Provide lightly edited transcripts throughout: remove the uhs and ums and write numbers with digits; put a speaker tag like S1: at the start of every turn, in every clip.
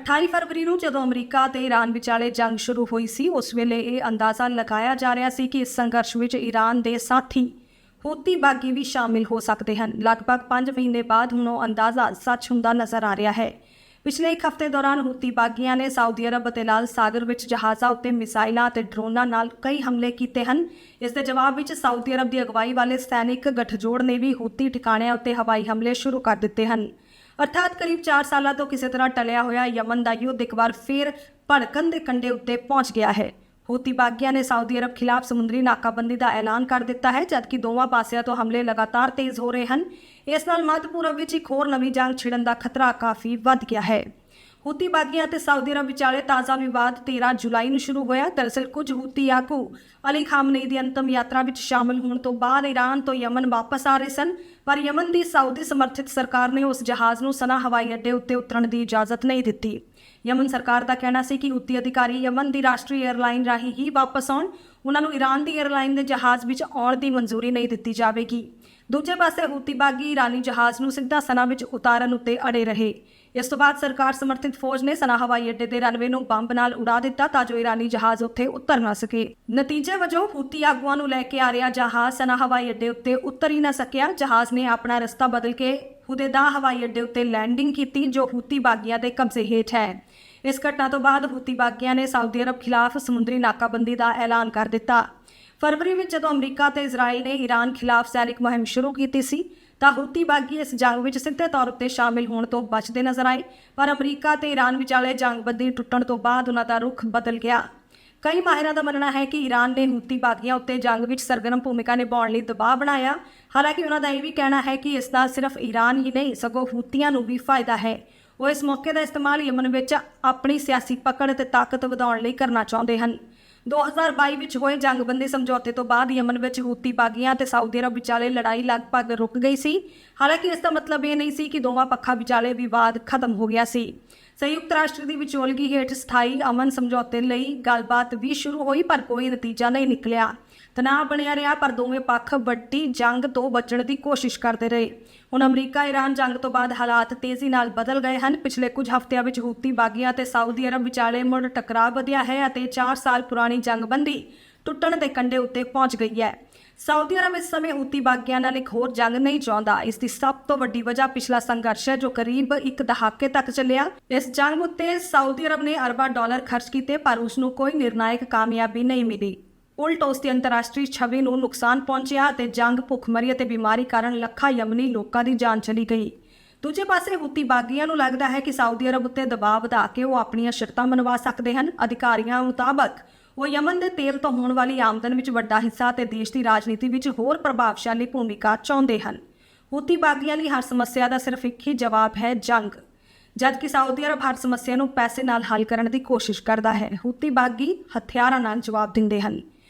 S1: 28 ਫਰਵਰੀ ਨੂੰ ਜਦੋਂ ਅਮਰੀਕਾ ਤੇ ਈਰਾਨ ਵਿਚਾਲੇ ਜੰਗ ਸ਼ੁਰੂ ਹੋਈ ਸੀ, ਉਸ ਵੇਲੇ ਇਹ ਅੰਦਾਜ਼ਾ ਲਗਾਇਆ ਜਾ ਰਿਹਾ ਸੀ ਕਿ ਇਸ ਸੰਘਰਸ਼ ਵਿੱਚ ਈਰਾਨ ਦੇ ਸਾਥੀ ਹੂਤੀ ਬਾਗੀ ਵੀ ਸ਼ਾਮਿਲ ਹੋ ਸਕਦੇ ਹਨ। ਲਗਭਗ 5 ਮਹੀਨੇ ਬਾਅਦ ਹੁਣ ਉਹ ਅੰਦਾਜ਼ਾ ਸੱਚ ਹੁੰਦਾ ਨਜ਼ਰ ਆ ਰਿਹਾ ਹੈ। ਪਿਛਲੇ ਇੱਕ ਹਫ਼ਤੇ ਦੌਰਾਨ ਹੂਤੀ ਬਾਗੀਆਂ ਨੇ ਸਾਊਦੀ ਅਰਬ ਅਤੇ ਲਾਲ ਸਾਗਰ ਵਿੱਚ ਜਹਾਜ਼ਾਂ ਉੱਤੇ ਮਿਸਾਈਲਾਂ ਅਤੇ ਡਰੋਨਾਂ ਨਾਲ ਕਈ ਹਮਲੇ ਕੀਤੇ ਹਨ। ਇਸ ਦੇ ਜਵਾਬ ਵਿੱਚ ਸਾਊਦੀ ਅਰਬ ਦੀ ਅਗਵਾਈ ਵਾਲੇ ਸੈਨਿਕ ਗਠਜੋੜ ਨੇ ਵੀ ਹੂਤੀ ਠਿਕਾਣਿਆਂ ਉੱਤੇ ਹਵਾਈ ਹਮਲੇ ਸ਼ੁਰੂ ਕਰ ਦਿੱਤੇ ਹਨ। ਅਰਥਾਤ ਕਰੀਬ 4 ਸਾਲਾਂ ਤੋਂ ਕਿਸੇ ਤਰ੍ਹਾਂ ਟਲਿਆ ਹੋਇਆ ਯਮਨ ਦਾ ਯੁੱਧ ਇੱਕ ਵਾਰ ਫਿਰ ਭੜਕਣ ਦੇ ਕੰਢੇ ਉੱਤੇ ਪਹੁੰਚ ਗਿਆ ਹੈ। ਹੂਤੀ ਬਾਗੀਆਂ ਨੇ ਸਾਊਦੀ ਅਰਬ ਖਿਲਾਫ ਸਮੁੰਦਰੀ ਨਾਕਾਬੰਦੀ ਦਾ ਐਲਾਨ ਕਰ ਦਿੱਤਾ ਹੈ, ਜਦਕਿ ਦੋਵਾਂ ਪਾਸਿਆਂ ਤੋਂ ਹਮਲੇ ਲਗਾਤਾਰ ਤੇਜ਼ ਹੋ ਰਹੇ ਹਨ। ਇਸ ਨਾਲ ਮੱਧ ਪੂਰਬ ਵਿੱਚ ਇੱਕ ਹੋਰ ਨਵੀਂ ਜੰਗ ਛਿੜਨ ਦਾ ਖਤਰਾ ਕਾਫੀ ਵੱਧ ਗਿਆ ਹੈ। ਹੂਤੀ ਬਾਗੀਆਂ ਅਤੇ ਸਾਊਦੀ ਅਰਬ ਵਿਚਾਲੇ ਤਾਜ਼ਾ ਵਿਵਾਦ 13 ਜੁਲਾਈ ਨੂੰ ਸ਼ੁਰੂ ਹੋਇਆ। ਦਰਅਸਲ ਕੁਝ ਹੂਤੀ ਆਗੂ ਅਲੀ ਖਾਮਨੇਈ ਦੀ ਅੰਤਮ ਯਾਤਰਾ ਵਿੱਚ ਸ਼ਾਮਲ ਹੋਣ ਤੋਂ ਬਾਅਦ ਈਰਾਨ ਤੋਂ ਯਮਨ ਵਾਪਸ ਆ ਰਹੇ ਸਨ, ਪਰ ਯਮਨ ਦੀ ਸਾਊਦੀ ਸਮਰਥਿਤ ਸਰਕਾਰ ਨੇ ਉਸ ਜਹਾਜ਼ ਨੂੰ ਸਨਾ ਹਵਾਈ ਅੱਡੇ ਉੱਤੇ ਉਤਰਨ ਦੀ ਇਜਾਜ਼ਤ ਨਹੀਂ ਦਿੱਤੀ। ਯਮਨ ਸਰਕਾਰ ਦਾ ਕਹਿਣਾ ਸੀ ਕਿ ਹੂਤੀ ਅਧਿਕਾਰੀ ਯਮਨ ਦੀ ਰਾਸ਼ਟਰੀ ਏਅਰਲਾਈਨ ਰਾਹੀਂ ਹੀ ਵਾਪਸ ਆਉਣ, ਉਹਨਾਂ ਨੂੰ ਈਰਾਨ ਦੀ ਏਅਰਲਾਈਨ ਦੇ ਜਹਾਜ਼ ਵਿੱਚ ਆਉਣ ਦੀ ਮਨਜ਼ੂਰੀ ਨਹੀਂ ਦਿੱਤੀ ਜਾਵੇਗੀ। ਦੂਜੇ ਪਾਸੇ ਹੂਤੀ ਬਾਗੀ ਈਰਾਨੀ ਜਹਾਜ਼ ਨੂੰ ਸਿੱਧਾ ਸਨਾ ਵਿੱਚ ਉਤਾਰਨ ਉੱਤੇ ਅੜੇ ਰਹੇ। ਇਸ ਤੋਂ ਬਾਅਦ ਸਰਕਾਰ ਸਮਰਥਿਤ ਫੌਜ ਨੇ ਸਨਾ ਹਵਾਈ ਅੱਡੇ ਦੇ ਰਨਵੇ ਨੂੰ ਬੰਬ ਨਾਲ ਉਡਾ ਦਿੱਤਾ ਤਾਂ ਜੋ ਈਰਾਨੀ ਜਹਾਜ਼ ਉੱਥੇ ਉਤਰ ਨਾ ਸਕੇ। ਨਤੀਜੇ ਵਜੋਂ ਹੂਤੀ ਆਗੂਆਂ ਨੂੰ ਲੈ ਕੇ ਆ ਰਿਹਾ ਜਹਾਜ਼ ਸਨਾ ਹਵਾਈ ਅੱਡੇ ਉੱਤੇ ਉਤਰ ਹੀ ਨਾ ਸਕਿਆ। ਜਹਾਜ਼ ਨੇ ਆਪਣਾ ਰਸਤਾ ਬਦਲ ਕੇ ਹੁਦੈਦਾ ਹਵਾਈ ਅੱਡੇ ਉੱਤੇ ਲੈਂਡਿੰਗ ਕੀਤੀ, ਜੋ ਹੂਤੀ ਬਾਗੀਆਂ ਦੇ ਕਬਜ਼ੇ ਹੇਠ ਹੈ। ਇਸ ਘਟਨਾ ਤੋਂ ਬਾਅਦ ਹੂਤੀ ਬਾਗੀਆਂ ਨੇ ਸਾਊਦੀ ਅਰਬ ਖਿਲਾਫ ਸਮੁੰਦਰੀ ਨਾਕਾਬੰਦੀ ਦਾ ਐਲਾਨ ਕਰ ਦਿੱਤਾ। ਫਰਵਰੀ ਵਿੱਚ ਜਦੋਂ ਅਮਰੀਕਾ ਤੇ ਇਜ਼ਰਾਈਲ ਨੇ ਈਰਾਨ ਖਿਲਾਫ ਸੈਨਿਕ ਮੁਹਿੰਮ ਸ਼ੁਰੂ ਕੀਤੀ ਸੀ ਤਾਂ ਹੂਤੀ ਬਾਗੀ ਇਸ ਜੰਗ ਵਿੱਚ ਸਿੱਧੇ ਤੌਰ ਉੱਤੇ ਸ਼ਾਮਿਲ ਹੋਣ ਤੋਂ ਬਚਦੇ ਨਜ਼ਰ ਆਏ, ਪਰ ਅਮਰੀਕਾ ਤੇ ਈਰਾਨ ਵਿਚਾਲੇ ਜੰਗਬੰਦੀ ਟੁੱਟਣ ਤੋਂ ਬਾਅਦ ਉਹਨਾਂ ਦਾ ਰੁਖ ਬਦਲ ਗਿਆ। ਕਈ ਮਾਹਿਰਾਂ ਦਾ ਮੰਨਣਾ ਹੈ ਕਿ ਈਰਾਨ ਨੇ ਹੂਤੀ ਬਾਗੀਆਂ ਉੱਤੇ ਜੰਗ ਵਿੱਚ ਸਰਗਰਮ ਭੂਮਿਕਾ ਨਿਭਾਉਣ ਲਈ ਦਬਾਅ ਬਣਾਇਆ। ਹਾਲਾਂਕਿ ਉਹਨਾਂ ਦਾ ਇਹ ਵੀ ਕਹਿਣਾ ਹੈ ਕਿ ਇਸ ਦਾ ਸਿਰਫ ਈਰਾਨ ਹੀ ਨਹੀਂ ਸਗੋਂ ਹੂਤੀਆਂ ਨੂੰ ਵੀ ਫਾਇਦਾ ਹੈ। ਉਹ ਇਸ ਮੌਕੇ ਦਾ ਇਸਤੇਮਾਲ ਯਮਨ ਵਿੱਚ ਆਪਣੀ ਸਿਆਸੀ ਪਕੜ ਅਤੇ ਤਾਕਤ ਵਧਾਉਣ ਲਈ ਕਰਨਾ ਚਾਹੁੰਦੇ ਹਨ। 2022 ਵਿੱਚ ਹੋਏ ਜੰਗਬੰਦੀ ਸਮਝੌਤੇ ਤੋਂ ਬਾਅਦ ਯਮਨ ਵਿੱਚ ਹੂਤੀ ਬਾਗੀਆਂ ਅਤੇ ਸਾਊਦੀ ਅਰਬ ਵਿਚਾਲੇ ਲੜਾਈ ਲਗਭਗ ਰੁਕ ਗਈ ਸੀ। ਹਾਲਾਂਕਿ ਇਸ ਦਾ ਮਤਲਬ ਇਹ ਨਹੀਂ ਸੀ ਕਿ ਦੋਵਾਂ ਪੱਖਾਂ ਵਿਚਾਲੇ ਵਿਵਾਦ ਖਤਮ ਹੋ ਗਿਆ ਸੀ। ਸੰਯੁਕਤ ਰਾਸ਼ਟਰ ਦੀ ਵਿਚੋਲਗੀ ਹੇਠ ਸਥਾਈ ਅਮਨ ਸਮਝੌਤੇ ਲਈ ਗੱਲਬਾਤ ਵੀ ਸ਼ੁਰੂ ਹੋਈ, ਪਰ ਕੋਈ ਨਤੀਜਾ ਨਹੀਂ ਨਿਕਲਿਆ। ਤਣਾਅ ਬਣਿਆ ਰਿਹਾ, ਪਰ ਦੋਵੇਂ ਪੱਖ ਵੱਡੀ ਜੰਗ ਤੋਂ ਬਚਣ ਦੀ ਕੋਸ਼ਿਸ਼ ਕਰਦੇ ਰਹੇ। ਹੁਣ ਅਮਰੀਕਾ ਈਰਾਨ ਜੰਗ ਤੋਂ ਬਾਅਦ ਹਾਲਾਤ ਤੇਜ਼ੀ ਨਾਲ ਬਦਲ ਗਏ ਹਨ। ਪਿਛਲੇ ਕੁਝ ਹਫ਼ਤਿਆਂ ਵਿੱਚ ਹੂਤੀ ਬਾਗੀਆਂ ਅਤੇ ਸਾਊਦੀ ਅਰਬ ਵਿਚਾਲੇ ਮੁੜ ਟਕਰਾਅ ਵਧਿਆ ਹੈ ਅਤੇ 4 ਸਾਲ ਪੁਰਾਣੀ ਜੰਗਬੰਦੀ ਟੁੱਟਣ ਦੇ ਕੰਢੇ ਉੱਤੇ ਪਹੁੰਚ ਗਈ ਹੈ। ਸਾਊਦੀ ਅਰਬ ਇਸ ਸਮੇਂ ਹੂਤੀ ਬਾਗੀਆਂ ਨਾਲ ਇੱਕ ਹੋਰ ਜੰਗ ਨਹੀਂ ਚਾਹੁੰਦਾ। ਇਸ ਦੀ ਸਭ ਤੋਂ ਵੱਡੀ ਵਜ੍ਹਾ ਪਿਛਲਾ ਸੰਘਰਸ਼ ਹੈ, ਜੋ ਕਰੀਬ ਇੱਕ ਦਹਾਕੇ ਤੱਕ ਚੱਲਿਆ। ਇਸ ਜੰਗ ਉੱਤੇ ਸਾਊਦੀ ਅਰਬ ਨੇ ਅਰਬਾਂ ਡਾਲਰ ਖਰਚ ਕੀਤੇ, ਪਰ ਉਸ ਨੂੰ ਕੋਈ ਨਿਰਣਾਇਕ ਕਾਮਯਾਬੀ ਨਹੀਂ ਮਿਲੀ। ਉਲਟ ਉਸ ਦੀ ਅੰਤਰਰਾਸ਼ਟਰੀ ਛਵੀ ਨੂੰ ਨੁਕਸਾਨ ਪਹੁੰਚਿਆ ਅਤੇ ਜੰਗ, ਭੁੱਖਮਰੀ ਅਤੇ ਬਿਮਾਰੀ ਕਾਰਨ ਲੱਖਾਂ ਯਮਨੀ ਲੋਕਾਂ ਦੀ ਜਾਨ ਚਲੀ ਗਈ। ਦੂਜੇ ਪਾਸੇ ਹੂਤੀ ਬਾਗੀਆਂ ਨੂੰ ਲੱਗਦਾ ਹੈ ਕਿ ਸਾਊਦੀ ਅਰਬ ਉੱਤੇ ਦਬਾਅ ਵਧਾ ਕੇ ਉਹ ਆਪਣੀਆਂ ਸ਼ਰਤਾਂ ਮਨਵਾ ਸਕਦੇ ਹਨ। ਅਧਿਕਾਰੀਆਂ ਮੁਤਾਬਕ ਉਹ ਯਮਨ ਦੇ ਤੇਲ ਤੋਂ ਹੋਣ ਵਾਲੀ ਆਮਦਨ ਵਿੱਚ ਵੱਡਾ ਹਿੱਸਾ ਅਤੇ ਦੇਸ਼ ਦੀ ਰਾਜਨੀਤੀ ਵਿੱਚ ਹੋਰ ਪ੍ਰਭਾਵਸ਼ਾਲੀ ਭੂਮਿਕਾ ਚਾਹੁੰਦੇ ਹਨ। ਹੂਤੀ ਬਾਗੀਆਂ ਲਈ ਹਰ ਸਮੱਸਿਆ ਦਾ ਸਿਰਫ ਇੱਕ ਹੀ ਜਵਾਬ ਹੈ, ਜੰਗ, ਜਦਕਿ ਸਾਊਦੀ ਅਰਬ ਹਰ ਸਮੱਸਿਆ ਨੂੰ ਪੈਸੇ ਨਾਲ ਹੱਲ ਕਰਨ ਦੀ ਕੋਸ਼ਿਸ਼ ਕਰਦਾ ਹੈ। ਹੂਤੀ ਬਾਗੀ ਹਥਿਆਰਾਂ ਨਾਲ ਜਵਾਬ ਦਿੰਦੇ ਹਨ।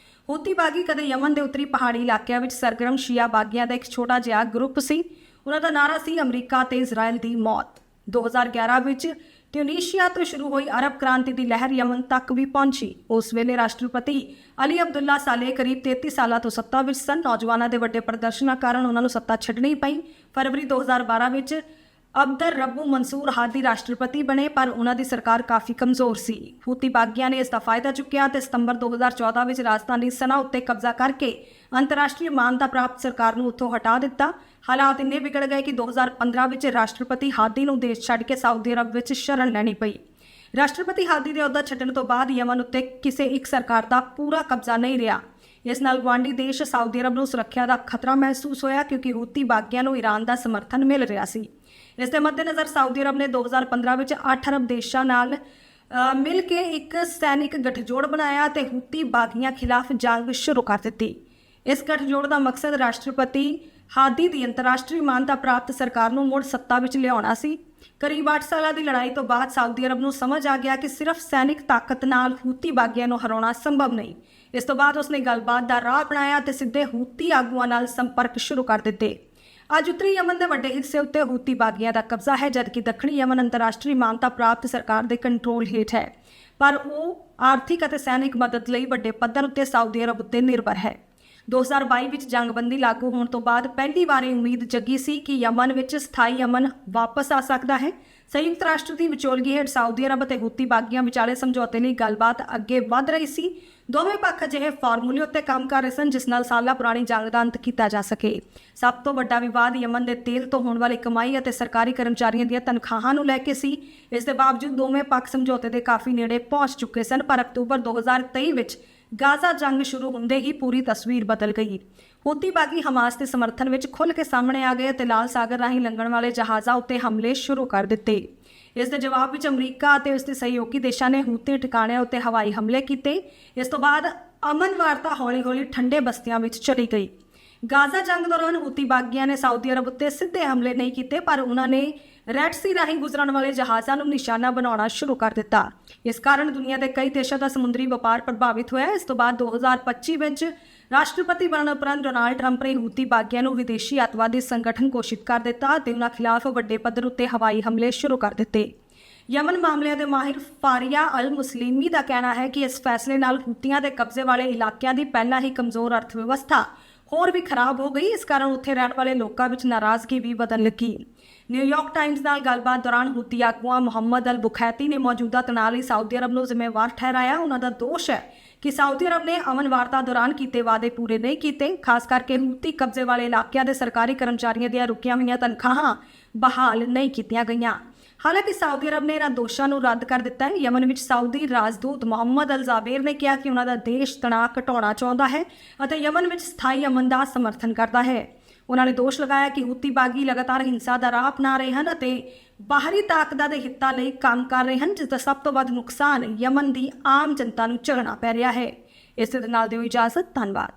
S1: ਹੂਤੀ ਬਾਗੀ ਕਦੇ ਯਮਨ ਦੇ ਉੱਤਰੀ ਪਹਾੜੀ ਇਲਾਕਿਆਂ ਵਿੱਚ ਸਰਗਰਮ ਸ਼ੀਆ ਬਾਗੀਆਂ ਦਾ ਇੱਕ ਛੋਟਾ ਜਿਹਾ ਗਰੁੱਪ ਸੀ। ਉਹਨਾਂ ਦਾ ਨਾਅਰਾ ਸੀ ਅਮਰੀਕਾ ਤੇ ਇਜ਼ਰਾਈਲ ਦੀ ਮੌਤ। 2011 ਵਿੱਚ ਟਿਊਨੀਸ਼ੀਆ ਤੋਂ ਸ਼ੁਰੂ ਹੋਈ ਅਰਬ ਕ੍ਰਾਂਤੀ ਦੀ ਲਹਿਰ ਯਮਨ ਤੱਕ ਵੀ ਪਹੁੰਚੀ। ਉਸ ਵੇਲੇ ਰਾਸ਼ਟਰਪਤੀ ਅਲੀ ਅਬਦੁੱਲਾ ਸਾਲੇਹ ਕਰੀਬ 33 ਸਾਲਾਂ ਤੋਂ ਸੱਤਾ ਵਿੱਚ ਸਨ। ਨੌਜਵਾਨਾਂ ਦੇ ਵੱਡੇ ਪ੍ਰਦਰਸ਼ਨਾਂ ਕਾਰਨ ਉਹਨਾਂ ਨੂੰ ਸੱਤਾ ਛੱਡਣੀ ਪਈ। ਫਰਵਰੀ 2012 ਵਿੱਚ ਅਬਦਰ ਰੱਬੂ ਮਨਸੂਰ ਹਾਦੀ ਰਾਸ਼ਟਰਪਤੀ ਬਣੇ, ਪਰ ਉਹਨਾਂ ਦੀ ਸਰਕਾਰ ਕਾਫੀ ਕਮਜ਼ੋਰ ਸੀ। ਹੂਤੀ ਬਾਗੀਆਂ ਨੇ ਇਸ ਦਾ ਫਾਇਦਾ ਚੁੱਕਿਆ ਤੇ ਸਤੰਬਰ 2014 ਵਿੱਚ ਰਾਜਧਾਨੀ ਸਨਾ ਉੱਤੇ ਕਬਜ਼ਾ ਕਰਕੇ ਅੰਤਰਰਾਸ਼ਟਰੀ ਮਾਨਤਾ ਪ੍ਰਾਪਤ ਸਰਕਾਰ ਨੂੰ ਉੱਥੋਂ ਹਟਾ ਦਿੱਤਾ। ਹਾਲਾਤ ਇੰਨੇ ਵਿਗੜ ਗਏ ਕਿ 2015 ਵਿੱਚ ਰਾਸ਼ਟਰਪਤੀ ਹਾਦੀ ਨੂੰ ਦੇਸ਼ ਛੱਡ ਕੇ ਸਾਊਦੀ ਅਰਬ ਵਿੱਚ ਸ਼ਰਨ ਲੈਣੀ ਪਈ। ਰਾਸ਼ਟਰਪਤੀ ਹਾਦੀ ਦੇ ਅਹੁਦਾ ਛੱਡਣ ਤੋਂ ਬਾਅਦ ਯਮਨ ਉੱਤੇ ਕਿਸੇ ਇੱਕ ਸਰਕਾਰ ਦਾ ਪੂਰਾ ਕਬਜ਼ਾ ਨਹੀਂ ਰਿਹਾ। ਇਸ ਨਾਲ ਗੁਆਂਢੀ ਦੇਸ਼ ਸਾਊਦੀ ਅਰਬ ਨੂੰ ਸੁਰੱਖਿਆ ਦਾ ਖਤਰਾ ਮਹਿਸੂਸ ਹੋਇਆ, ਕਿਉਂਕਿ ਹੂਤੀ ਬਾਗੀਆਂ ਨੂੰ ਈਰਾਨ ਦਾ ਸਮਰਥਨ ਮਿਲ ਰਿਹਾ ਸੀ। ਇਸ ਦੇ ਮੱਦੇਨਜ਼ਰ ਸਾਊਦੀ ਅਰਬ ਨੇ 2015 ਵਿੱਚ 8 ਅਰਬ ਦੇਸ਼ਾਂ ਨਾਲ ਮਿਲ ਕੇ ਇੱਕ ਸੈਨਿਕ ਗਠਜੋੜ ਬਣਾਇਆ ਅਤੇ ਹੂਤੀ ਬਾਗੀਆਂ ਖਿਲਾਫ ਜੰਗ ਸ਼ੁਰੂ ਕਰ ਦਿੱਤੀ। ਇਸ ਗਠਜੋੜ ਦਾ ਮਕਸਦ ਰਾਸ਼ਟਰਪਤੀ ਹਾਦੀ ਦੀ ਅੰਤਰਰਾਸ਼ਟਰੀ ਮਾਨਤਾ ਪ੍ਰਾਪਤ ਸਰਕਾਰ ਨੂੰ ਮੁੜ ਸੱਤਾ ਵਿੱਚ ਲਿਆਉਣਾ ਸੀ। ਕਰੀਬ 8 ਸਾਲਾਂ ਦੀ ਲੜਾਈ ਤੋਂ ਬਾਅਦ ਸਾਊਦੀ ਅਰਬ ਨੂੰ ਸਮਝ ਆ ਗਿਆ ਕਿ ਸਿਰਫ ਸੈਨਿਕ ਤਾਕਤ ਨਾਲ ਹੂਤੀ ਬਾਗੀਆਂ ਨੂੰ ਹਰਾਉਣਾ ਸੰਭਵ ਨਹੀਂ। ਇਸ ਤੋਂ ਬਾਅਦ ਉਸਨੇ ਗੱਲਬਾਤ ਦਾ ਰਾਹ ਅਪਣਾਇਆ ਅਤੇ ਸਿੱਧੇ ਹੂਤੀ ਆਗੂਆਂ ਨਾਲ ਸੰਪਰਕ ਸ਼ੁਰੂ ਕਰ ਦਿੱਤੇ। ਅੱਜ ਉੱਤਰੀ ਯਮਨ ਦੇ ਵੱਡੇ ਹਿੱਸੇ ਉੱਤੇ ਹੂਤੀ ਬਾਗੀਆਂ ਦਾ ਕਬਜ਼ਾ ਹੈ, ਜਦਕਿ ਦੱਖਣੀ ਯਮਨ ਅੰਤਰਰਾਸ਼ਟਰੀ ਮਾਨਤਾ ਪ੍ਰਾਪਤ ਸਰਕਾਰ ਦੇ ਕੰਟਰੋਲ ਹੇਠ ਹੈ, ਪਰ ਉਹ ਆਰਥਿਕ ਅਤੇ ਸੈਨਿਕ ਮਦਦ ਲਈ ਵੱਡੇ ਪੱਧਰ ਉੱਤੇ ਸਾਊਦੀ ਅਰਬ ਉੱਤੇ ਨਿਰਭਰ ਹੈ। 2022 ਵਿੱਚ ਜੰਗਬੰਦੀ ਲਾਗੂ ਹੋਣ ਤੋਂ ਬਾਅਦ ਪਹਿਲੀ ਵਾਰ ਇਹ ਉਮੀਦ ਜਗੀ ਸੀ ਕਿ ਯਮਨ ਵਿੱਚ ਸਥਾਈ ਅਮਨ ਵਾਪਸ ਆ ਸਕਦਾ ਹੈ। ਸੰਯੁਕਤ ਰਾਸ਼ਟਰ ਦੀ ਵਿਚੋਲਗੀ ਹੇਠ ਸਾਊਦੀ ਅਰਬ ਅਤੇ ਹੂਤੀ ਬਾਗੀਆਂ ਵਿਚਾਲੇ ਸਮਝੌਤੇ ਲਈ ਗੱਲਬਾਤ ਅੱਗੇ ਵਧ ਰਹੀ ਸੀ। ਦੋਵੇਂ ਪੱਖ ਅਜਿਹੇ ਫਾਰਮੂਲੇ ਉੱਤੇ ਕੰਮ ਕਰ ਰਹੇ ਸਨ ਜਿਸ ਨਾਲ ਸਾਲਾਂ ਪੁਰਾਣੀ ਜੰਗ ਦਾ ਅੰਤ ਕੀਤਾ ਜਾ ਸਕੇ। ਸਭ ਤੋਂ ਵੱਡਾ ਵਿਵਾਦ ਯਮਨ ਦੇ ਤੇਲ ਤੋਂ ਹੋਣ ਵਾਲੀ ਕਮਾਈ ਅਤੇ ਸਰਕਾਰੀ ਕਰਮਚਾਰੀਆਂ ਦੀਆਂ ਤਨਖਾਹਾਂ ਨੂੰ ਲੈ ਕੇ ਸੀ। ਇਸ ਦੇ ਬਾਵਜੂਦ ਦੋਵੇਂ ਪੱਖ ਸਮਝੌਤੇ ਦੇ ਕਾਫੀ ਨੇੜੇ ਪਹੁੰਚ ਚੁੱਕੇ ਸਨ, ਪਰ ਅਕਤੂਬਰ 2023 ਵਿੱਚ ਗਾਜ਼ਾ ਜੰਗ ਸ਼ੁਰੂ ਹੁੰਦੇ ਹੀ ਪੂਰੀ ਤਸਵੀਰ ਬਦਲ ਗਈ। ਹੂਤੀ ਬਾਗੀ ਹਮਾਸ ਦੇ ਸਮਰਥਨ ਵਿੱਚ ਖੁੱਲ੍ਹ ਕੇ ਸਾਹਮਣੇ ਆ ਗਏ ਅਤੇ ਲਾਲ ਸਾਗਰ ਰਾਹੀਂ ਲੰਘਣ ਵਾਲੇ ਜਹਾਜ਼ਾਂ ਉੱਤੇ ਹਮਲੇ ਸ਼ੁਰੂ ਕਰ ਦਿੱਤੇ। ਇਸ ਦੇ ਜਵਾਬ ਵਿੱਚ ਅਮਰੀਕਾ ਅਤੇ ਉਸ ਦੇ ਸਹਿਯੋਗੀ ਦੇਸ਼ਾਂ ਨੇ ਹੂਤੀ ਟਿਕਾਣਿਆਂ ਉੱਤੇ ਹਵਾਈ ਹਮਲੇ ਕੀਤੇ। ਇਸ ਤੋਂ ਬਾਅਦ ਅਮਨ ਵਾਰਤਾ ਹੌਲੀ-ਹੌਲੀ ਠੰਡੇ ਬਸਤੀਆਂ ਵਿੱਚ ਚਲੀ ਗਈ। ਗਾਜ਼ਾ ਜੰਗ ਦੌਰਾਨ ਹੂਤੀ ਬਾਗੀਆਂ ਨੇ ਸਾਊਦੀ ਅਰਬ ਉੱਤੇ ਸਿੱਧੇ ਹਮਲੇ ਨਹੀਂ ਕੀਤੇ, ਪਰ ਉਹਨਾਂ ਨੇ ਰੈੱਡ ਸੀ ਰਾਹੀਂ ਗੁਜ਼ਰਨ ਵਾਲੇ ਜਹਾਜ਼ਾਂ ਨੂੰ ਨਿਸ਼ਾਨਾ ਬਣਾਉਣਾ ਸ਼ੁਰੂ ਕਰ ਦਿੱਤਾ। ਇਸ ਕਾਰਨ ਦੁਨੀਆ ਦੇ ਕਈ ਦੇਸ਼ਾਂ ਦਾ ਸਮੁੰਦਰੀ ਵਪਾਰ ਪ੍ਰਭਾਵਿਤ ਹੋਇਆ। ਇਸ ਤੋਂ ਬਾਅਦ 2025 ਵਿੱਚ ਰਾਸ਼ਟਰਪਤੀ ਬਣਨ ਉਪਰੰਤ ਡੋਨਾਲਡ ਟਰੰਪ ਨੇ ਹੂਤੀ ਬਾਗੀਆਂ ਨੂੰ ਵਿਦੇਸ਼ੀ ਅੱਤਵਾਦੀ ਸੰਗਠਨ ਘੋਸ਼ਿਤ ਕਰ ਦਿੱਤਾ ਅਤੇ ਉਹਨਾਂ ਖਿਲਾਫ ਵੱਡੇ ਪੱਧਰ ਉੱਤੇ ਹਵਾਈ ਹਮਲੇ ਸ਼ੁਰੂ ਕਰ ਦਿੱਤੇ। ਯਮਨ ਮਾਮਲਿਆਂ ਦੇ ਮਾਹਿਰ ਫਾਰੀਆ ਅਲ ਮੁਸਲਿਮੀ ਦਾ ਕਹਿਣਾ ਹੈ ਕਿ ਇਸ ਫੈਸਲੇ ਨਾਲ ਹੂਤੀਆਂ ਦੇ ਕਬਜ਼ੇ ਵਾਲੇ ਇਲਾਕਿਆਂ ਦੀ ਪਹਿਲਾਂ ਹੀ ਕਮਜ਼ੋਰ ਅਰਥ ਵਿਵਸਥਾ ਹੋਰ ਵੀ ਖਰਾਬ ਹੋ ਗਈ। ਇਸ ਕਾਰਨ ਉੱਥੇ ਰਹਿਣ ਵਾਲੇ ਲੋਕਾਂ ਵਿੱਚ ਨਾਰਾਜ਼ਗੀ ਵੀ ਵਧਣ ਲੱਗੀ। ਨਿਊਯਾਰਕ ਟਾਈਮਜ਼ ਨਾਲ ਗੱਲਬਾਤ ਦੌਰਾਨ ਹੂਤੀ ਆਗੂਆਂ ਮੁਹੰਮਦ ਅਲ ਬੁਖੈਤੀ ਨੇ ਮੌਜੂਦਾ ਤਣਾਅ ਲਈ ਸਾਊਦੀ ਅਰਬ ਨੂੰ ਜ਼ਿੰਮੇਵਾਰ ਠਹਿਰਾਇਆ। ਉਹਨਾਂ ਦਾ ਦੋਸ਼ ਹੈ ਕਿ ਸਾਊਦੀ ਅਰਬ ਨੇ ਅਮਨ ਵਾਰਤਾ ਦੌਰਾਨ ਕੀਤੇ ਵਾਅਦੇ ਪੂਰੇ ਨਹੀਂ ਕੀਤੇ, ਖਾਸ ਕਰਕੇ ਹੂਤੀ ਕਬਜ਼ੇ ਵਾਲੇ ਇਲਾਕਿਆਂ ਦੇ ਸਰਕਾਰੀ ਕਰਮਚਾਰੀਆਂ ਦੀਆਂ ਰੁਕੀਆਂ ਹੋਈਆਂ ਤਨਖਾਹਾਂ ਬਹਾਲ ਨਹੀਂ ਕੀਤੀਆਂ ਗਈਆਂ। ਹਾਲਾਂਕਿ ਸਾਊਦੀ ਅਰਬ ਨੇ ਇਹਨਾਂ ਦੋਸ਼ਾਂ ਨੂੰ ਰੱਦ ਕਰ ਦਿੱਤਾ ਹੈ। ਯਮਨ ਵਿੱਚ ਸਾਊਦੀ ਰਾਜਦੂਤ ਮੁਹੰਮਦ ਅਲ ਜ਼ਾਬੇਰ ਨੇ ਕਿਹਾ ਕਿ ਉਹਨਾਂ ਦਾ ਦੇਸ਼ ਤਣਾਅ ਘਟਾਉਣਾ ਚਾਹੁੰਦਾ ਹੈ ਅਤੇ ਯਮਨ ਵਿੱਚ ਸਥਾਈ ਅਮਨ ਦਾ ਸਮਰਥਨ ਕਰਦਾ ਹੈ। ਉਹਨਾਂ ਨੇ ਦੋਸ਼ ਲਗਾਇਆ ਕਿ ਹੂਤੀ ਬਾਗੀ ਲਗਾਤਾਰ ਹਿੰਸਾ ਦਾ ਰਾਹ ਅਪਣਾ ਰਹੇ ਹਨ ਅਤੇ ਬਾਹਰੀ ਤਾਕਤਾਂ ਦੇ ਹਿੱਤਾਂ ਲਈ ਕੰਮ ਕਰ ਰਹੇ ਹਨ, ਜਿਸ ਦਾ ਸਭ ਤੋਂ ਵੱਧ ਨੁਕਸਾਨ ਯਮਨ ਦੀ ਆਮ ਜਨਤਾ ਨੂੰ ਝੱਲਣਾ ਪੈ ਰਿਹਾ ਹੈ। ਇਸੇ ਦੇ ਨਾਲ ਦਿਓ ਇਜਾਜ਼ਤ। ਧੰਨਵਾਦ।